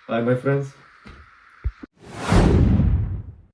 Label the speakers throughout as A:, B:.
A: Hi, my friends.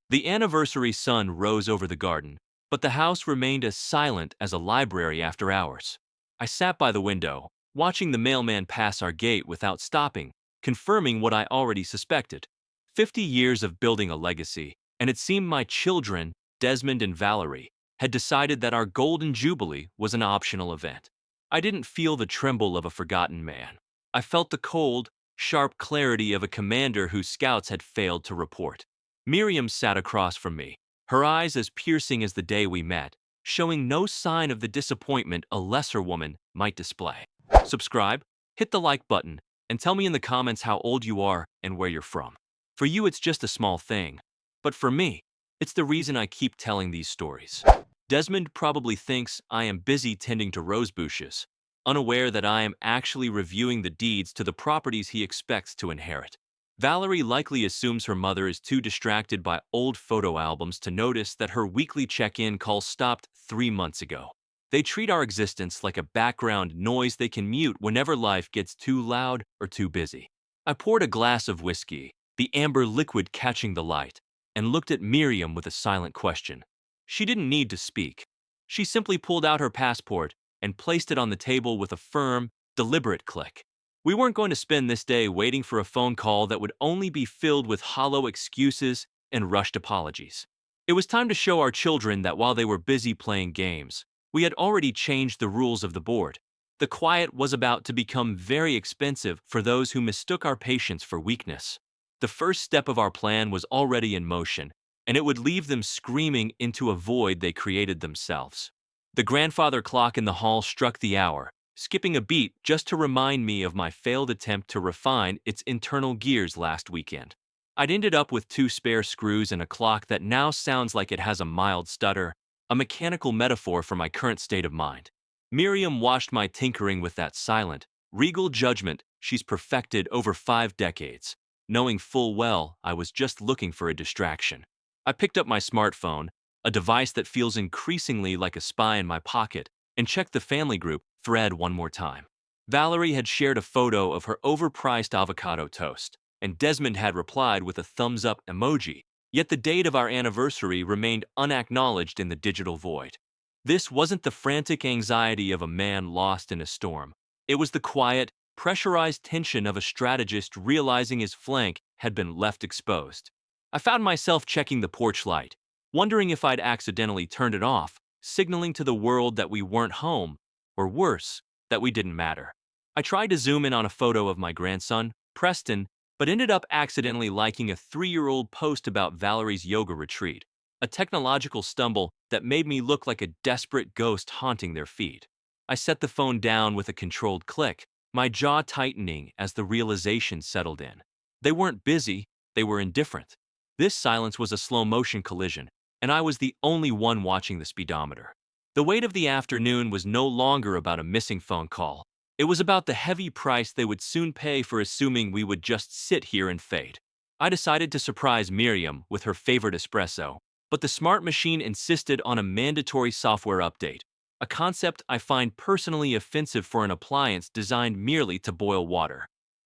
B: The anniversary sun rose over the garden, but the house remained as silent as a library after hours. I sat by the window, watching the mailman pass our gate without stopping, confirming what I already suspected. 50 years of building a legacy, and it seemed my children, Desmond and Valerie, had decided that our golden jubilee was an optional event. I didn't feel the tremble of a forgotten man. I felt the cold, sharp clarity of a commander whose scouts had failed to report. Miriam sat across from me, her eyes as piercing as the day we met, showing no sign of the disappointment a lesser woman might display. Subscribe, hit the like button, and tell me in the comments how old you are and where you're from. For you, it's just a small thing. But for me, it's the reason I keep telling these stories. Desmond probably thinks I am busy tending to rose bushes, unaware that I am actually reviewing the deeds to the properties he expects to inherit. Valerie likely assumes her mother is too distracted by old photo albums to notice that her weekly check-in call stopped 3 months ago. They treat our existence like a background noise they can mute whenever life gets too loud or too busy. I poured a glass of whiskey, the amber liquid catching the light, and looked at Miriam with a silent question. She didn't need to speak. She simply pulled out her passport and placed it on the table with a firm, deliberate click. We weren't going to spend this day waiting for a phone call that would only be filled with hollow excuses and rushed apologies. It was time to show our children that while they were busy playing games, we had already changed the rules of the board. The quiet was about to become very expensive for those who mistook our patience for weakness. The first step of our plan was already in motion, and it would leave them screaming into a void they created themselves. The grandfather clock in the hall struck the hour, skipping a beat just to remind me of my failed attempt to refine its internal gears last weekend. I'd ended up with two spare screws and a clock that now sounds like it has a mild stutter, a mechanical metaphor for my current state of mind. Miriam watched my tinkering with that silent, regal judgment she's perfected over 5 decades, knowing full well I was just looking for a distraction. I picked up my smartphone, a device that feels increasingly like a spy in my pocket, and checked the family group thread one more time. Valerie had shared a photo of her overpriced avocado toast, and Desmond had replied with a thumbs up emoji, yet the date of our anniversary remained unacknowledged in the digital void. This wasn't the frantic anxiety of a man lost in a storm. It was the quiet, pressurized tension of a strategist realizing his flank had been left exposed. I found myself checking the porch light, wondering if I'd accidentally turned it off, signaling to the world that we weren't home, or worse, that we didn't matter. I tried to zoom in on a photo of my grandson, Preston, but ended up accidentally liking a 3-year-old post about Valerie's yoga retreat, a technological stumble that made me look like a desperate ghost haunting their feed. I set the phone down with a controlled click, my jaw tightening as the realization settled in. They weren't busy, they were indifferent. This silence was a slow-motion collision, and I was the only one watching the speedometer. The weight of the afternoon was no longer about a missing phone call. It was about the heavy price they would soon pay for assuming we would just sit here and fade. I decided to surprise Miriam with her favorite espresso, but the smart machine insisted on a mandatory software update, a concept I find personally offensive for an appliance designed merely to boil water.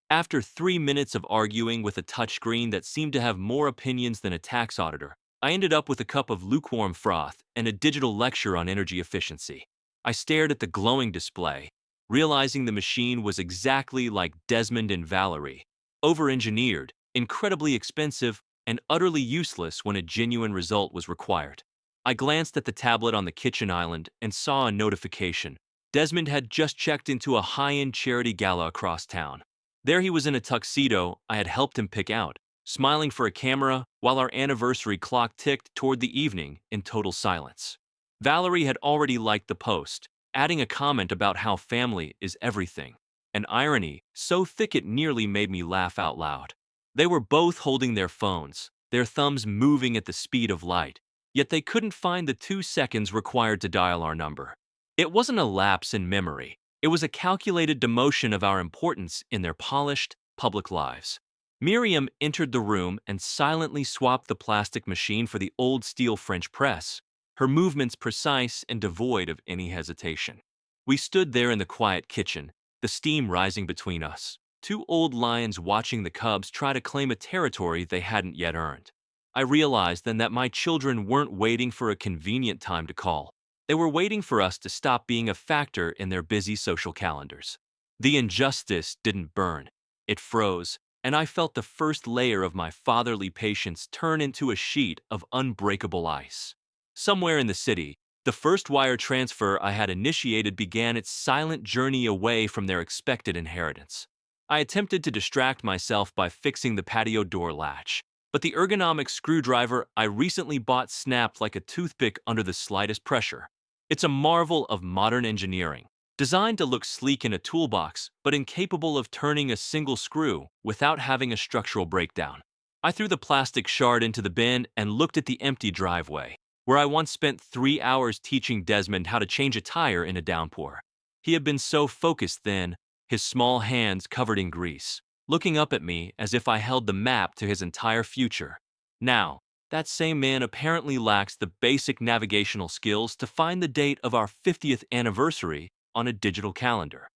B: After 3 minutes of arguing with a touchscreen that seemed to have more opinions than a tax auditor, I ended up with a cup of lukewarm froth and a digital lecture on energy efficiency. I stared at the glowing display, realizing the machine was exactly like Desmond and Valerie, over-engineered, incredibly expensive, and utterly useless when a genuine result was required. I glanced at the tablet on the kitchen island and saw a notification. Desmond had just checked into a high-end charity gala across town. There he was in a tuxedo I had helped him pick out, smiling for a camera while our anniversary clock ticked toward the evening in total silence. Valerie had already liked the post, adding a comment about how family is everything, an irony so thick it nearly made me laugh out loud. They were both holding their phones, their thumbs moving at the speed of light, yet they couldn't find the 2 seconds required to dial our number. It wasn't a lapse in memory, it was a calculated demotion of our importance in their polished, public lives. Miriam entered the room and silently swapped the plastic machine for the old steel French press, her movements precise and devoid of any hesitation. We stood there in the quiet kitchen, the steam rising between us, Two old lions watching the cubs try to claim a territory they hadn't yet earned. I realized then that my children weren't waiting for a convenient time to call. They were waiting for us to stop being a factor in their busy social calendars. The injustice didn't burn. It froze, and I felt the first layer of my fatherly patience turn into a sheet of unbreakable ice. Somewhere in the city, the first wire transfer I had initiated began its silent journey away from their expected inheritance. I attempted to distract myself by fixing the patio door latch, but the ergonomic screwdriver I recently bought snapped like a toothpick under the slightest pressure. It's a marvel of modern engineering, designed to look sleek in a toolbox, but incapable of turning a single screw without having a structural breakdown. I threw the plastic shard into the bin and looked at the empty driveway, where I once spent 3 hours teaching Desmond how to change a tire in a downpour. He had been so focused then, his small hands covered in grease, looking up at me as if I held the map to his entire future. Now, that same man apparently lacks the basic navigational skills to find the date of our 50th anniversary on a digital calendar.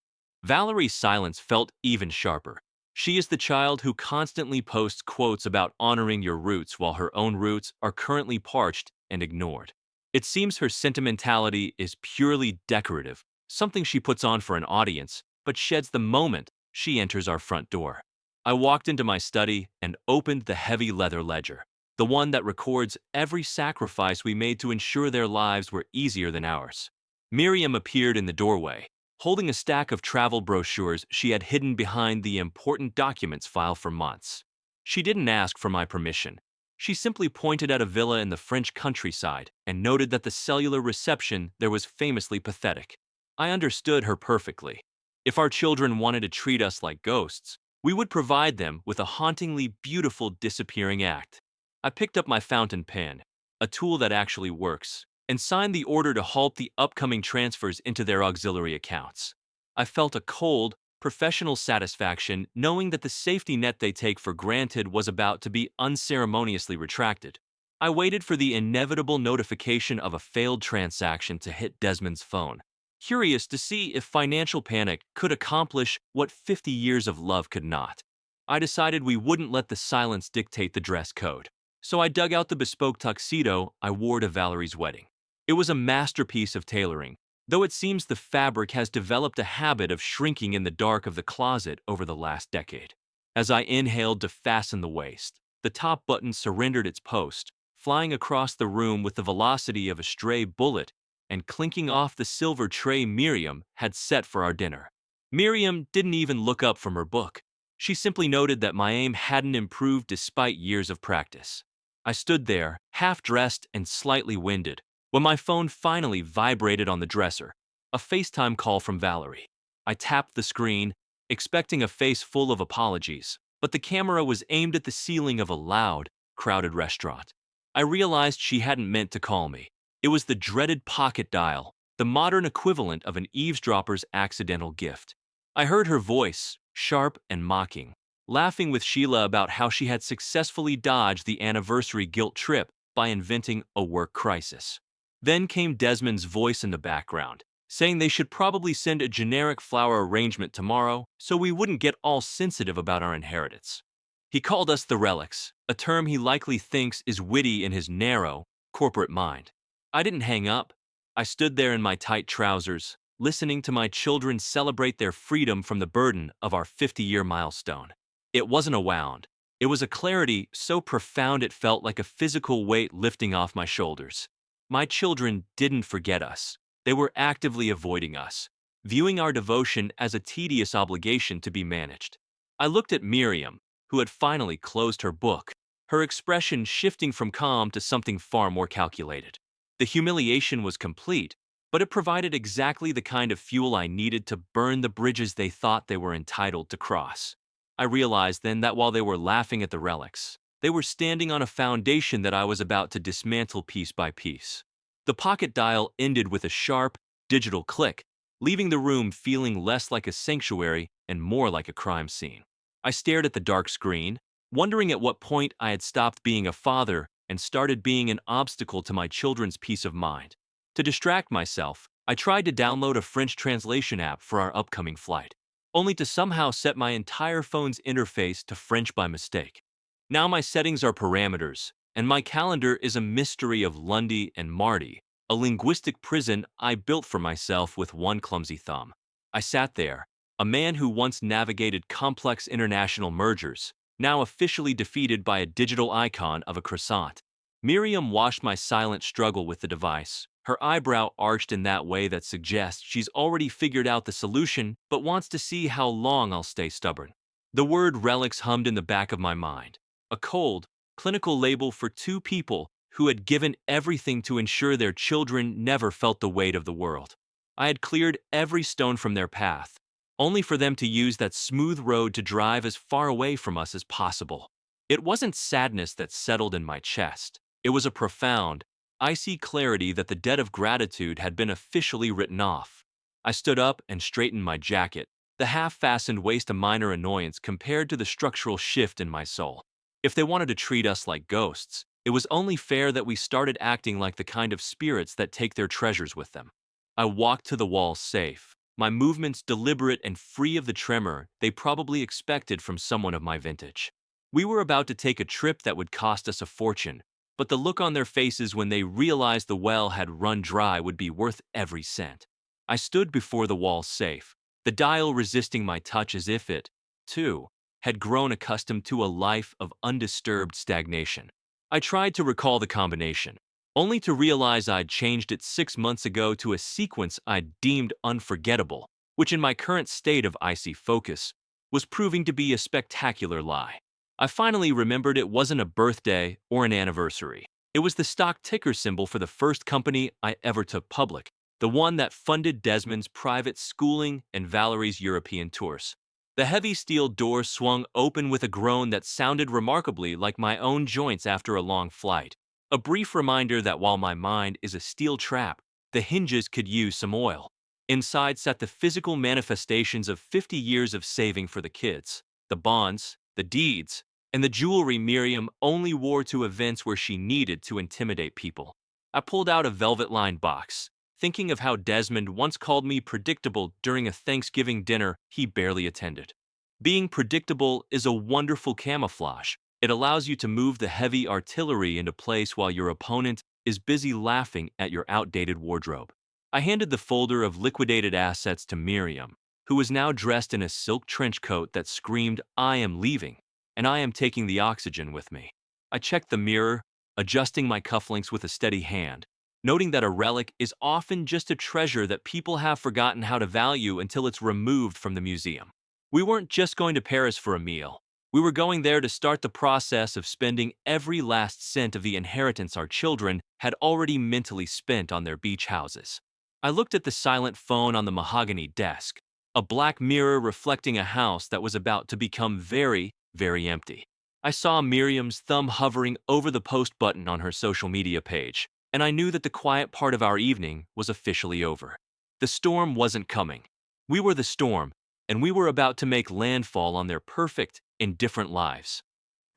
B: Valerie's silence felt even sharper. She is the child who constantly posts quotes about honoring your roots while her own roots are currently parched and ignored. It seems her sentimentality is purely decorative, something she puts on for an audience, but sheds the moment she enters our front door. I walked into my study and opened the heavy leather ledger, the one that records every sacrifice we made to ensure their lives were easier than ours. Miriam appeared in the doorway, holding a stack of travel brochures she had hidden behind the important documents file for months. She didn't ask for my permission. She simply pointed at a villa in the French countryside and noted that the cellular reception there was famously pathetic. I understood her perfectly. If our children wanted to treat us like ghosts, we would provide them with a hauntingly beautiful disappearing act. I picked up my fountain pen, a tool that actually works, and signed the order to halt the upcoming transfers into their auxiliary accounts. I felt a cold, professional satisfaction knowing that the safety net they take for granted was about to be unceremoniously retracted. I waited for the inevitable notification of a failed transaction to hit Desmond's phone, curious to see if financial panic could accomplish what 50 years of love could not. I decided we wouldn't let the silence dictate the dress code, so I dug out the bespoke tuxedo I wore to Valerie's wedding. It was a masterpiece of tailoring, though it seems the fabric has developed a habit of shrinking in the dark of the closet over the last decade. As I inhaled to fasten the waist, the top button surrendered its post, flying across the room with the velocity of a stray bullet and clinking off the silver tray Miriam had set for our dinner. Miriam didn't even look up from her book. She simply noted that my aim hadn't improved despite years of practice. I stood there, half-dressed and slightly winded, when my phone finally vibrated on the dresser, a FaceTime call from Valerie. I tapped the screen, expecting a face full of apologies, but the camera was aimed at the ceiling of a loud, crowded restaurant. I realized she hadn't meant to call me. It was the dreaded pocket dial, the modern equivalent of an eavesdropper's accidental gift. I heard her voice, sharp and mocking, laughing with Sheila about how she had successfully dodged the anniversary guilt trip by inventing a work crisis. Then came Desmond's voice in the background, saying they should probably send a generic flower arrangement tomorrow so we wouldn't get all sensitive about our inheritance. He called us the relics, a term he likely thinks is witty in his narrow, corporate mind. I didn't hang up. I stood there in my tight trousers, listening to my children celebrate their freedom from the burden of our 50-year milestone. It wasn't a wound. It was a clarity so profound it felt like a physical weight lifting off my shoulders. My children didn't forget us. They were actively avoiding us, viewing our devotion as a tedious obligation to be managed. I looked at Miriam, who had finally closed her book, her expression shifting from calm to something far more calculated. The humiliation was complete, but it provided exactly the kind of fuel I needed to burn the bridges they thought they were entitled to cross. I realized then that while they were laughing at the relics, they were standing on a foundation that I was about to dismantle piece by piece. The pocket dial ended with a sharp, digital click, leaving the room feeling less like a sanctuary and more like a crime scene. I stared at the dark screen, wondering at what point I had stopped being a father and started being an obstacle to my children's peace of mind. To distract myself, I tried to download a French translation app for our upcoming flight. only to somehow set my entire phone's interface to French by mistake. Now my settings are parameters, and my calendar is a mystery of Lundy and Marty, a linguistic prison I built for myself with one clumsy thumb. I sat there, a man who once navigated complex international mergers, now officially defeated by a digital icon of a croissant. Miriam watched my silent struggle with the device, her eyebrow arched in that way that suggests she's already figured out the solution but wants to see how long I'll stay stubborn. The word relics hummed in the back of my mind, a cold, clinical label for two people who had given everything to ensure their children never felt the weight of the world. I had cleared every stone from their path, only for them to use that smooth road to drive as far away from us as possible. It wasn't sadness that settled in my chest. It was a profound, icy clarity that the debt of gratitude had been officially written off. I stood up and straightened my jacket, the half-fastened waist a minor annoyance compared to the structural shift in my soul. If they wanted to treat us like ghosts, it was only fair that we started acting like the kind of spirits that take their treasures with them. I walked to the wall safe, my movements deliberate and free of the tremor they probably expected from someone of my vintage. We were about to take a trip that would cost us a fortune, but the look on their faces when they realized the well had run dry would be worth every cent. I stood before the wall safe, the dial resisting my touch as if it, too, had grown accustomed to a life of undisturbed stagnation. I tried to recall the combination, only to realize I'd changed it 6 months ago to a sequence I'd deemed unforgettable, which in my current state of icy focus was proving to be a spectacular lie. I finally remembered it wasn't a birthday or an anniversary. It was the stock ticker symbol for the first company I ever took public, the one that funded Desmond's private schooling and Valerie's European tours. The heavy steel door swung open with a groan that sounded remarkably like my own joints after a long flight, a brief reminder that while my mind is a steel trap, the hinges could use some oil. Inside sat the physical manifestations of 50 years of saving for the kids, the bonds, the deeds, and the jewelry Miriam only wore to events where she needed to intimidate people. I pulled out a velvet-lined box, thinking of how Desmond once called me predictable during a Thanksgiving dinner he barely attended. Being predictable is a wonderful camouflage. It allows you to move the heavy artillery into place while your opponent is busy laughing at your outdated wardrobe. I handed the folder of liquidated assets to Miriam, who was now dressed in a silk trench coat that screamed, "I am leaving, and I am taking the oxygen with me." I checked the mirror, adjusting my cufflinks with a steady hand, noting that a relic is often just a treasure that people have forgotten how to value until it's removed from the museum. We weren't just going to Paris for a meal. We were going there to start the process of spending every last cent of the inheritance our children had already mentally spent on their beach houses. I looked at the silent phone on the mahogany desk, a black mirror reflecting a house that was about to become very, very empty. I saw Miriam's thumb hovering over the post button on her social media page, and I knew that the quiet part of our evening was officially over. The storm wasn't coming. We were the storm, and we were about to make landfall on their perfect, indifferent lives.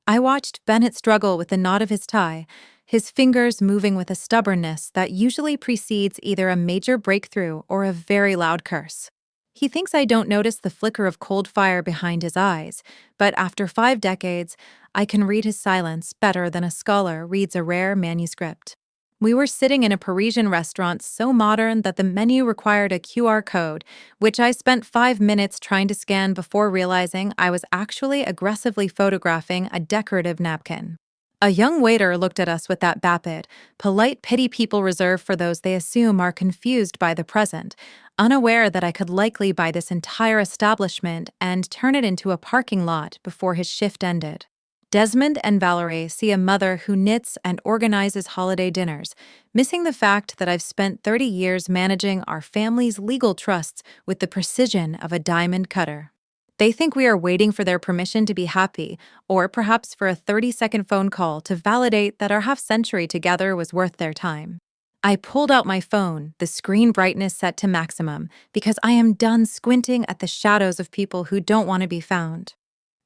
A: I watched Bennett struggle with the knot of his tie, his fingers moving with a stubbornness that usually precedes either a major breakthrough or a very loud curse. He thinks I don't notice the flicker of cold fire behind his eyes, but after 5 decades, I can read his silence better than a scholar reads a rare manuscript. We were sitting in a Parisian restaurant so modern that the menu required a QR code, which I spent 5 minutes trying to scan before realizing I was actually aggressively photographing a decorative napkin. A young waiter looked at us with that vapid, polite pity people reserve for those they assume are confused by the present, unaware that I could likely buy this entire establishment and turn it into a parking lot before his shift ended. Desmond and Valerie see a mother who knits and organizes holiday dinners, missing the fact that I've spent 30 years managing our family's legal trusts with the precision of a diamond cutter. They think we are waiting for their permission to be happy, or perhaps for a 30-second phone call to validate that our half-century together was worth their time. I pulled out my phone, the screen brightness set to maximum, because I am done squinting at the shadows of people who don't want to be found.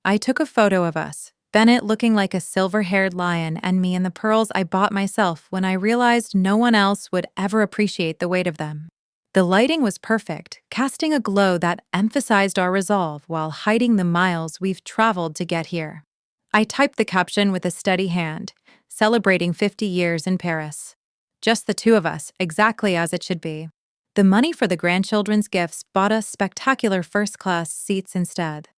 A: I took a photo of us, Bennett looking like a silver-haired lion and me in the pearls I bought myself when I realized no one else would ever appreciate the weight of them. The lighting was perfect, casting a glow that emphasized our resolve while hiding the miles we've traveled to get here. I typed the caption with a steady hand, celebrating 50 years in Paris. Just the two of us, exactly as it should be. The money for the grandchildren's gifts bought us spectacular first-class seats instead.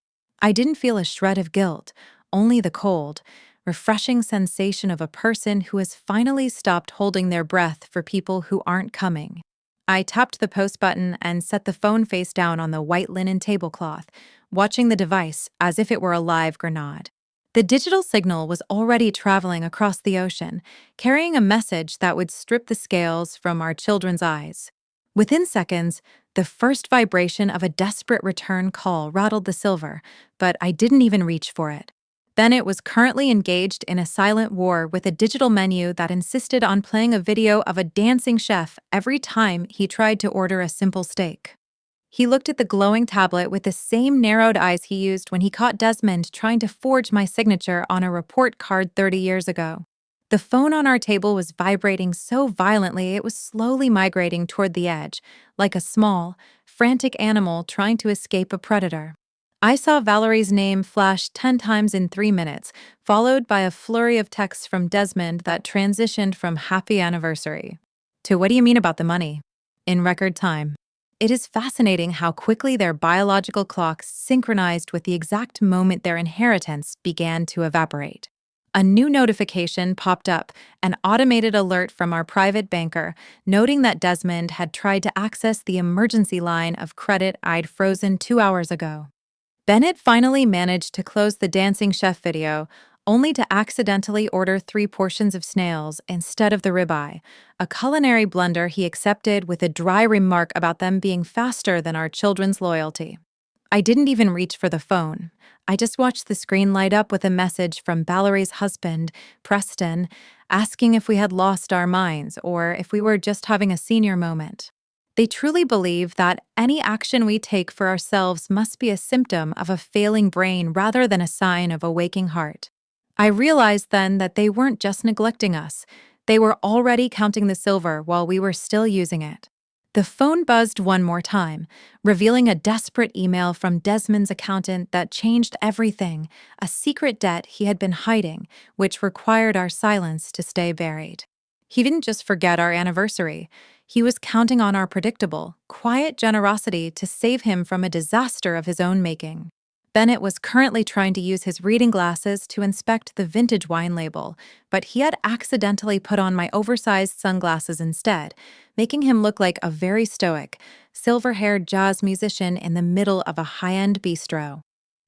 A: I didn't feel a shred of guilt, only the cold, refreshing sensation of a person who has finally stopped holding their breath for people who aren't coming. I tapped the post button and set the phone face down on the white linen tablecloth, watching the device as if it were a live grenade. The digital signal was already traveling across the ocean, carrying a message that would strip the scales from our children's eyes. Within seconds, the first vibration of a desperate return call rattled the silver, but I didn't even reach for it. Bennett was currently engaged in a silent war with a digital menu that insisted on playing a video of a dancing chef every time he tried to order a simple steak. He looked at the glowing tablet with the same narrowed eyes he used when he caught Desmond trying to forge my signature on a report card 30 years ago. The phone on our table was vibrating so violently it was slowly migrating toward the edge, like a small, frantic animal trying to escape a predator. I saw Valerie's name flash 10 times in 3 minutes, followed by a flurry of texts from Desmond that transitioned from happy anniversary to what do you mean about the money? In record time. It is fascinating how quickly their biological clocks synchronized with the exact moment their inheritance began to evaporate. A new notification popped up, an automated alert from our private banker, noting that Desmond had tried to access the emergency line of credit I'd frozen 2 hours ago. Bennett finally managed to close the dancing chef video, only to accidentally order 3 portions of snails instead of the ribeye, a culinary blunder he accepted with a dry remark about them being faster than our children's loyalty. I didn't even reach for the phone. I just watched the screen light up with a message from Valerie's husband, Preston, asking if we had lost our minds or if we were just having a senior moment. They truly believe that any action we take for ourselves must be a symptom of a failing brain rather than a sign of a waking heart. I realized then that they weren't just neglecting us. They were already counting the silver while we were still using it. The phone buzzed one more time, revealing a desperate email from Desmond's accountant that changed everything, a secret debt he had been hiding, which required our silence to stay buried. He didn't just forget our anniversary. He was counting on our predictable, quiet generosity to save him from a disaster of his own making. Bennett was currently trying to use his reading glasses to inspect the vintage wine label, but he had accidentally put on my oversized sunglasses instead, making him look like a very stoic, silver-haired jazz musician in the middle of a high-end bistro.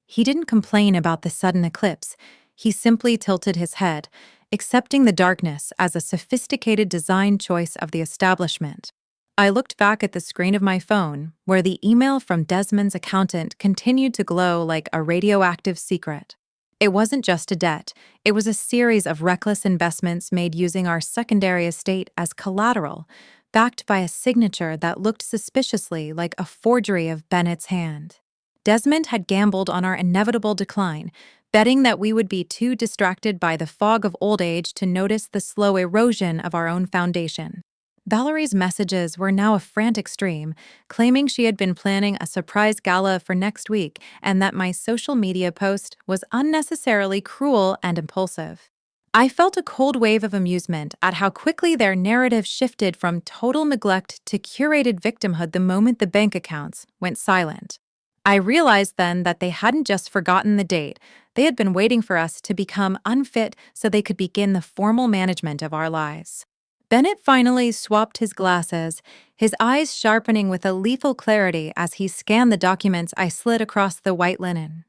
A: He didn't complain about the sudden eclipse. He simply tilted his head, accepting the darkness as a sophisticated design choice of the establishment. I looked back at the screen of my phone, where the email from Desmond's accountant continued to glow like a radioactive secret. It wasn't just a debt, it was a series of reckless investments made using our secondary estate as collateral, backed by a signature that looked suspiciously like a forgery of Bennett's hand. Desmond had gambled on our inevitable decline, betting that we would be too distracted by the fog of old age to notice the slow erosion of our own foundation. Valerie's messages were now a frantic stream, claiming she had been planning a surprise gala for next week and that my social media post was unnecessarily cruel and impulsive. I felt a cold wave of amusement at how quickly their narrative shifted from total neglect to curated victimhood the moment the bank accounts went silent. I realized then that they hadn't just forgotten the date, they had been waiting for us to become unfit so they could begin the formal management of our lives. Bennett finally swapped his glasses, his eyes sharpening with a lethal clarity as he scanned the documents I slid across the white linen.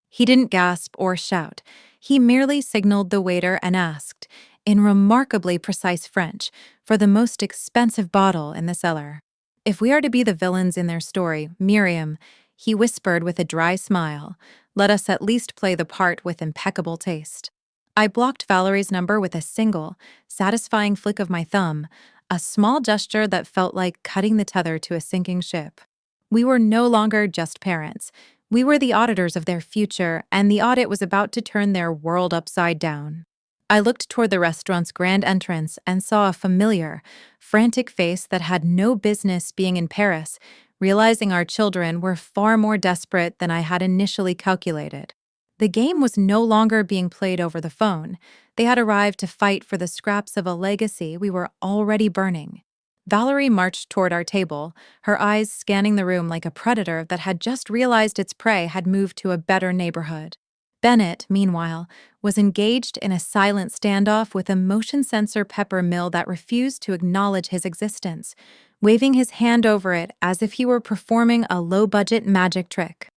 A: He didn't gasp or shout. He merely signaled the waiter and asked, in remarkably precise French, for the most expensive bottle in the cellar. "If we are to be the villains in their story, Miriam," he whispered with a dry smile, "let us at least play the part with impeccable taste." I blocked Valerie's number with a single, satisfying flick of my thumb, a small gesture that felt like cutting the tether to a sinking ship. We were no longer just parents. We were the auditors of their future, and the audit was about to turn their world upside down. I looked toward the restaurant's grand entrance and saw a familiar, frantic face that had no business being in Paris, realizing our children were far more desperate than I had initially calculated. The game was no longer being played over the phone. They had arrived to fight for the scraps of a legacy we were already burning. Valerie marched toward our table, her eyes scanning the room like a predator that had just realized its prey had moved to a better neighborhood. Bennett, meanwhile, was engaged in a silent standoff with a motion sensor pepper mill that refused to acknowledge his existence, waving his hand over it as if he were performing a low-budget magic trick.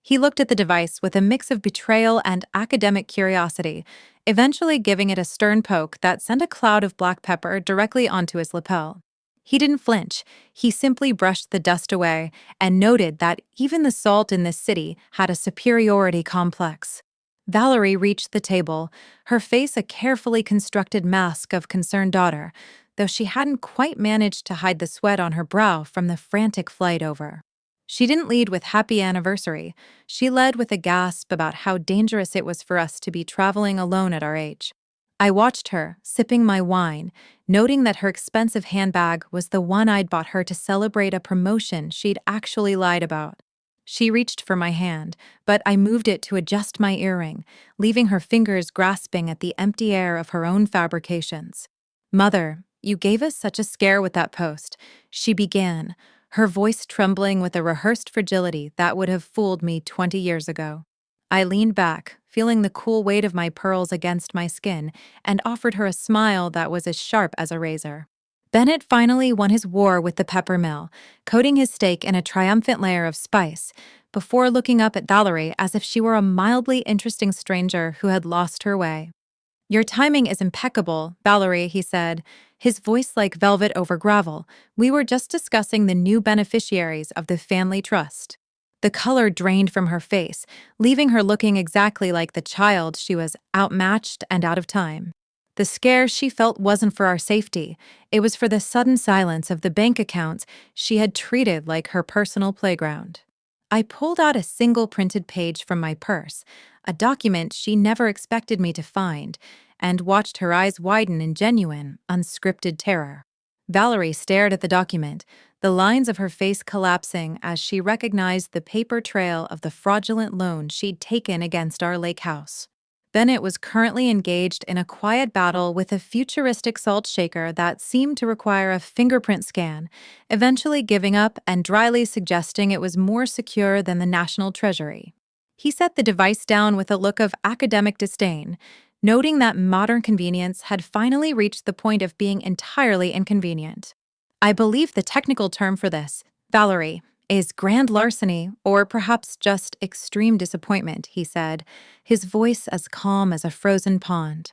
A: He looked at the device with a mix of betrayal and academic curiosity, eventually giving it a stern poke that sent a cloud of black pepper directly onto his lapel. He didn't flinch. He simply brushed the dust away and noted that even the salt in this city had a superiority complex. Valerie reached the table, her face a carefully constructed mask of concerned daughter, though she hadn't quite managed to hide the sweat on her brow from the frantic flight over. She didn't lead with happy anniversary. She led with a gasp about how dangerous it was for us to be traveling alone at our age. I watched her, sipping my wine, noting that her expensive handbag was the one I'd bought her to celebrate a promotion she'd actually lied about. She reached for my hand, but I moved it to adjust my earring, leaving her fingers grasping at the empty air of her own fabrications. "Mother, you gave us such a scare with that post," she began, her voice trembling with a rehearsed fragility that would have fooled me 20 years ago. I leaned back, feeling the cool weight of my pearls against my skin, and offered her a smile that was as sharp as a razor. Bennett finally won his war with the pepper mill, coating his steak in a triumphant layer of spice, before looking up at Valerie as if she were a mildly interesting stranger who had lost her way. "Your timing is impeccable, Valerie," he said, his voice like velvet over gravel. "We were just discussing the new beneficiaries of the family trust." The color drained from her face, leaving her looking exactly like the child she was, outmatched and out of time. The scare she felt wasn't for our safety. It was for the sudden silence of the bank accounts she had treated like her personal playground. I pulled out a single printed page from my purse, a document she never expected me to find, and watched her eyes widen in genuine, unscripted terror. Valerie stared at the document, the lines of her face collapsing as she recognized the paper trail of the fraudulent loan she'd taken against our lake house. Bennett was currently engaged in a quiet battle with a futuristic salt shaker that seemed to require a fingerprint scan, eventually giving up and dryly suggesting it was more secure than the National Treasury. He set the device down with a look of academic disdain, noting that modern convenience had finally reached the point of being entirely inconvenient. "I believe the technical term for this, Valerie, is grand larceny, or perhaps just extreme disappointment," he said, his voice as calm as a frozen pond.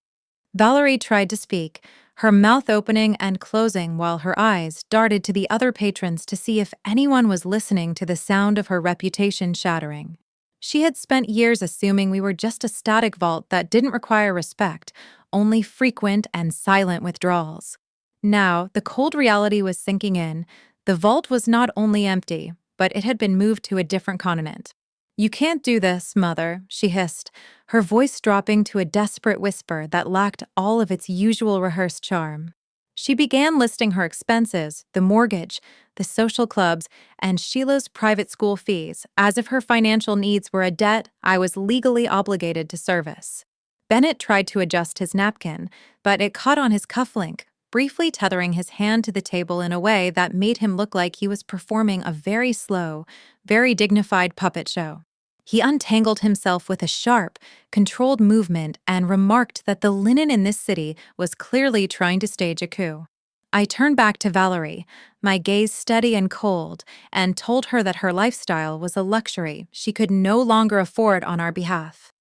A: Valerie tried to speak, her mouth opening and closing while her eyes darted to the other patrons to see if anyone was listening to the sound of her reputation shattering. She had spent years assuming we were just a static vault that didn't require respect, only frequent and silent withdrawals. Now, the cold reality was sinking in. The vault was not only empty, but it had been moved to a different continent. "You can't do this, Mother," she hissed, her voice dropping to a desperate whisper that lacked all of its usual rehearsed charm. She began listing her expenses, the mortgage, the social clubs, and Sheila's private school fees, as if her financial needs were a debt I was legally obligated to service. Bennett tried to adjust his napkin, but it caught on his cufflink, briefly tethering his hand to the table in a way that made him look like he was performing a very slow, very dignified puppet show. He untangled himself with a sharp, controlled movement and remarked that the linen in this city was clearly trying to stage a coup. I turned back to Valerie, my gaze steady and cold, and told her that her lifestyle was a luxury she could no longer afford on our behalf.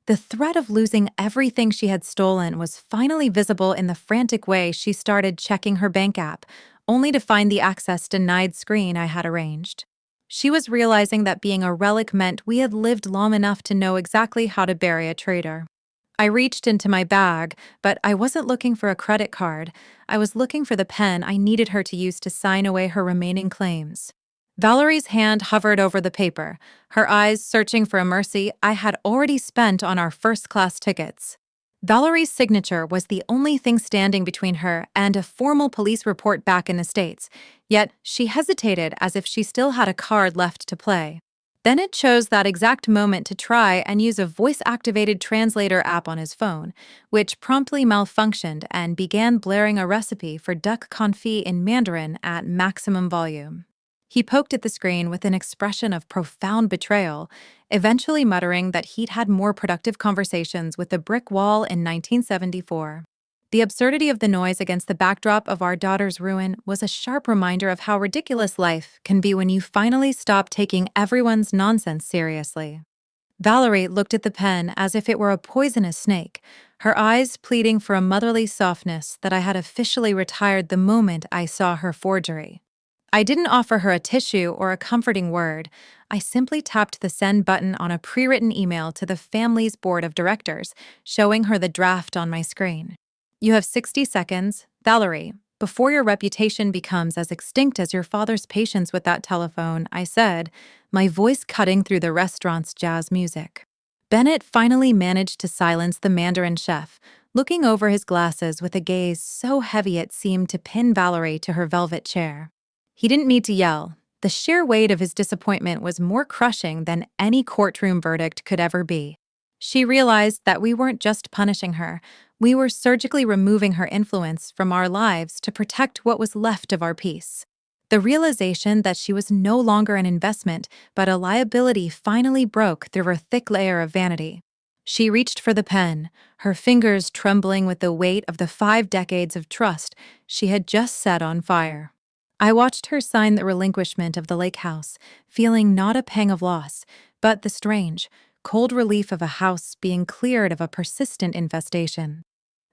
A: The threat of losing everything she had stolen was finally visible in the frantic way she started checking her bank app, only to find the access denied screen I had arranged. She was realizing that being a relic meant we had lived long enough to know exactly how to bury a traitor. I reached into my bag, but I wasn't looking for a credit card. I was looking for the pen I needed her to use to sign away her remaining claims. Valerie's hand hovered over the paper, her eyes searching for a mercy I had already spent on our first-class tickets. Valerie's signature was the only thing standing between her and a formal police report back in the States, yet she hesitated as if she still had a card left to play. Bennett chose that exact moment to try and use a voice-activated translator app on his phone, which promptly malfunctioned and began blaring a recipe for duck confit in Mandarin at maximum volume. He poked at the screen with an expression of profound betrayal, eventually muttering that he'd had more productive conversations with the brick wall in 1974. The absurdity of the noise against the backdrop of our daughter's ruin was a sharp reminder of how ridiculous life can be when you finally stop taking everyone's nonsense seriously. Valerie looked at the pen as if it were a poisonous snake, her eyes pleading for a motherly softness that I had officially retired the moment I saw her forgery. I didn't offer her a tissue or a comforting word. I simply tapped the send button on a pre-written email to the family's board of directors, showing her the draft on my screen. You have 60 seconds, Valerie, before your reputation becomes as extinct as your father's patience with that telephone, I said, my voice cutting through the restaurant's jazz music. Bennett finally managed to silence the Mandarin chef, looking over his glasses with a gaze so heavy it seemed to pin Valerie to her velvet chair. He didn't need to yell. The sheer weight of his disappointment was more crushing than any courtroom verdict could ever be. She realized that we weren't just punishing her, we were surgically removing her influence from our lives to protect what was left of our peace. The realization that she was no longer an investment, but a liability finally broke through her thick layer of vanity. She reached for the pen, her fingers trembling with the weight of the 5 decades of trust she had just set on fire. I watched her sign the relinquishment of the lake house, feeling not a pang of loss, but the strange, cold relief of a house being cleared of a persistent infestation.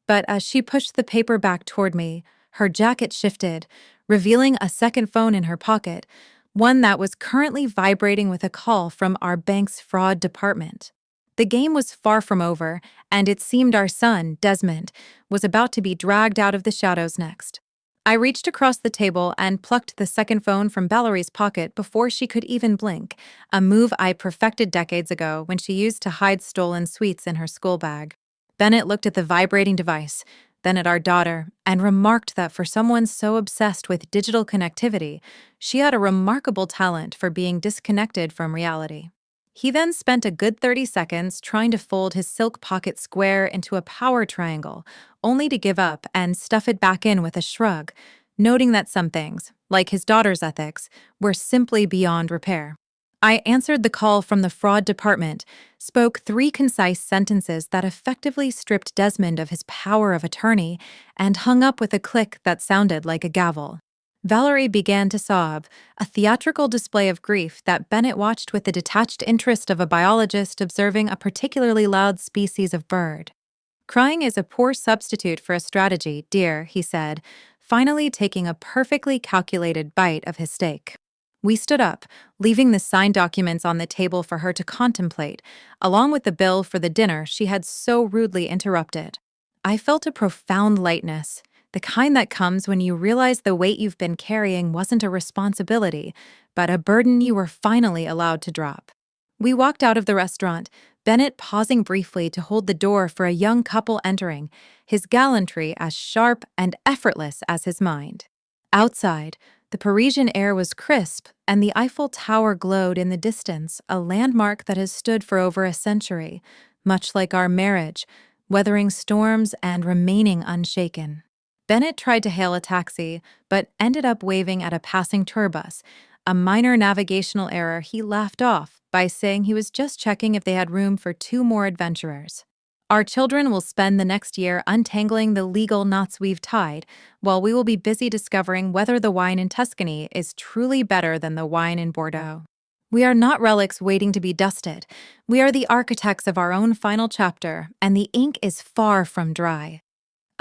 A: But as she pushed the paper back toward me, her jacket shifted, revealing a second phone in her pocket, one that was currently vibrating with a call from our bank's fraud department. The game was far from over, and it seemed our son, Desmond, was about to be dragged out of the shadows next. I reached across the table and plucked the second phone from Valerie's pocket before she could even blink, a move I perfected decades ago when she used to hide stolen sweets in her school bag. Bennett looked at the vibrating device, then at our daughter, and remarked that for someone so obsessed with digital connectivity, she had a remarkable talent for being disconnected from reality. He then spent a good 30 seconds trying to fold his silk pocket square into a power triangle, only to give up and stuff it back in with a shrug, noting that some things, like his daughter's ethics, were simply beyond repair. I answered the call from the fraud department, spoke 3 concise sentences that effectively stripped Desmond of his power of attorney, and hung up with a click that sounded like a gavel. Valerie began to sob, a theatrical display of grief that Bennett watched with the detached interest of a biologist observing a particularly loud species of bird. Crying is a poor substitute for a strategy, dear, he said, finally taking a perfectly calculated bite of his steak. We stood up, leaving the signed documents on the table for her to contemplate, along with the bill for the dinner she had so rudely interrupted. I felt a profound lightness, the kind that comes when you realize the weight you've been carrying wasn't a responsibility, but a burden you were finally allowed to drop. We walked out of the restaurant, Bennett pausing briefly to hold the door for a young couple entering, his gallantry as sharp and effortless as his mind. Outside, the Parisian air was crisp, and the Eiffel Tower glowed in the distance, a landmark that has stood for over a century, much like our marriage, weathering storms and remaining unshaken. Bennett tried to hail a taxi, but ended up waving at a passing tour bus, a minor navigational error he laughed off by saying he was just checking if they had room for 2 more adventurers. Our children will spend the next year untangling the legal knots we've tied, while we will be busy discovering whether the wine in Tuscany is truly better than the wine in Bordeaux. We are not relics waiting to be dusted. We are the architects of our own final chapter, and the ink is far from dry.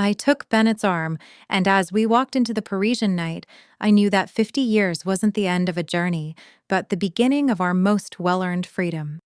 A: I took Bennett's arm, and as we walked into the Parisian night, I knew that 50 years wasn't the end of a journey, but the beginning of our most well-earned freedom.